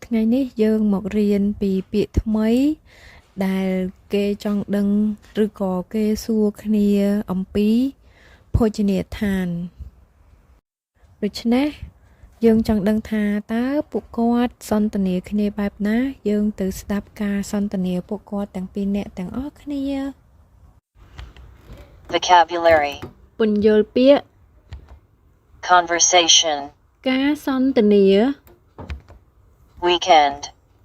ថ្ងៃនេះយើងមករៀនពីពាក្យថ្មីដែលគេចង់ដឹងឬក៏គេសួរគ្នាអំពីភោជនីយដ្ឋានដូច្នេះយើងចង់ដឹងថាតើពួកគាត់សន្ទនាគ្នាបែបណាយើងទៅស្ដាប់ការសន្ទនាពួកគាត់ទាំងពីរនាក់ទាំងអស់គ្នា Vocabulary ពន្យល់ពាក្យ Conversation ការសន្ទនា Weekend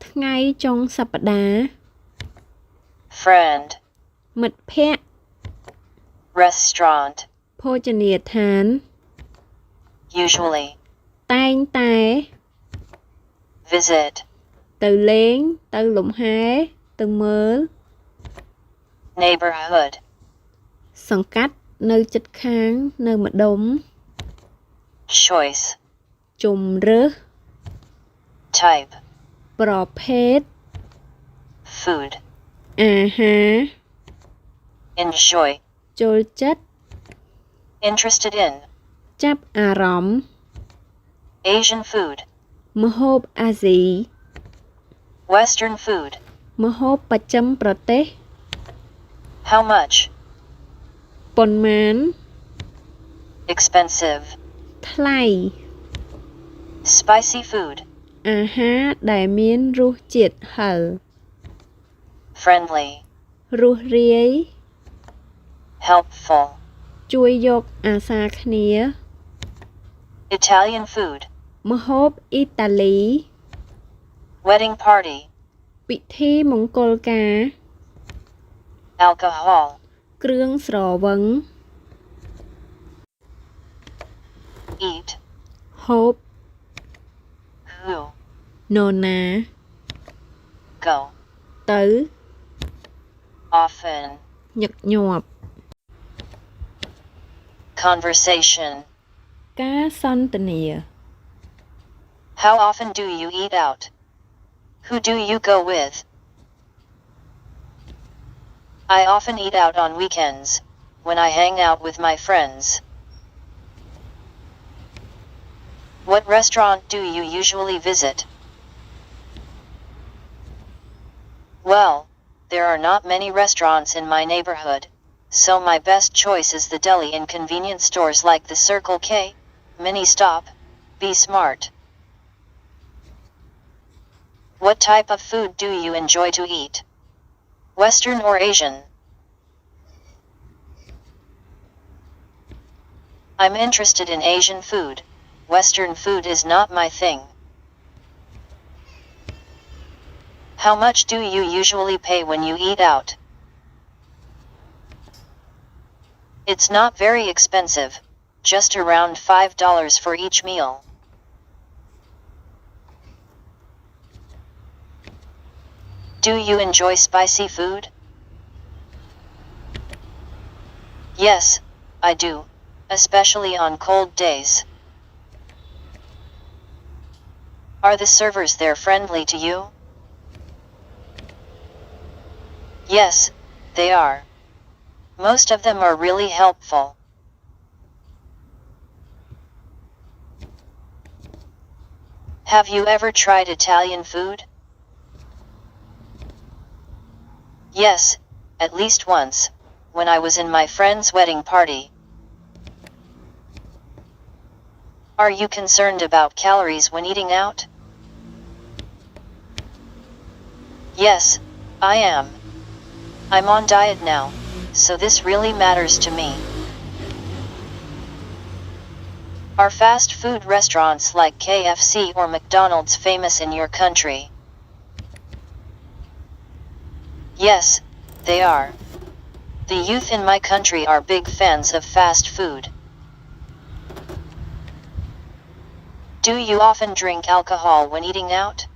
ថ្ងៃចុងសប្តាហ៍ Friend មិត្តភក្តិ Restaurant ភោជនីយដ្ឋាន Usually តែងតែ Visit ទៅលេងទៅលំហែទៅមើល Neighborhood សង្កាត់នៅជិតខាងនៅម្ដុំ Choice ជម្រើស Type ប្រភេទ Food អាហារ Enjoy ចូលចិត្ត Interested in ចាប់អារម្មណ៍ Asian food ម្ហូបអាស៊ី Western food ម្ហូបបស្ចិមប្រទេស How much ប៉ុន្មាន Expensive ថ្លៃ Spicy food អាហារដែលមានរសជាតិហឹរ Friendly រស់រាយ Helpful ជួយយកអាសាគ្នា Italian food ម្ហូបអ៊ីតាលី Wedding party ពិធីមង្គលការ Alcohol គ្រឿងស្រវឹង Eat ហូប Who នរណា Go ទៅ Often ញឹកញាប់ Conversation ការសន្ទនា How often do you eat out? Who do you go with? I often eat out on weekends, when I hang out with my friends. What restaurant do you usually visit? Well, there are not many restaurants in my neighborhood, so my best choice is the deli and convenience stores like the Circle K, Mini Stop, Be Smart. What type of food do you enjoy to eat? Western or Asian? I'm interested in Asian food. Western food is not my thing. How much do you usually pay when you eat out? It's not very expensive, just around $5 for each meal. Do you enjoy spicy food? Yes, I do, especially on cold days. Are the servers there friendly to you? Yes, they are. Most of them are really helpful. Have you ever tried Italian food? Yes, at least once, when I was in my friend's wedding party. Are you concerned about calories when eating out? Yes, I am. I'm on diet now, so this really matters to me. Are fast food restaurants like KFC or McDonald's famous in your country? Yes, they are. The youth in my country are big fans of fast food. Do you often drink alcohol when eating out?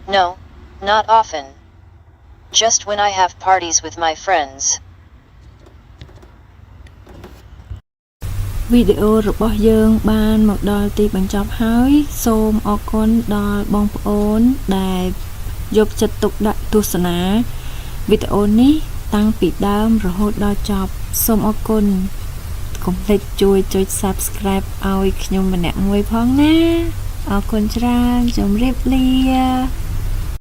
No, not often. Just when I have parties with my friends. វីដេអូរបស់យើងបានមកដល់ទីបញ្ចប់ហើយសូមអរគុណដល់បងប្អូនដែលយកចិត្តទុកដាក់ទស្សនាវីដេអូនេះតាំងពីដើមរហូតដល់ចប់សូមអរគុណ កុំភ្លេចជួយចុច Subscribe ឲ្យខ្ញុំម្នាក់មួយផងណា អរគុណច្រើនជម្រាបលា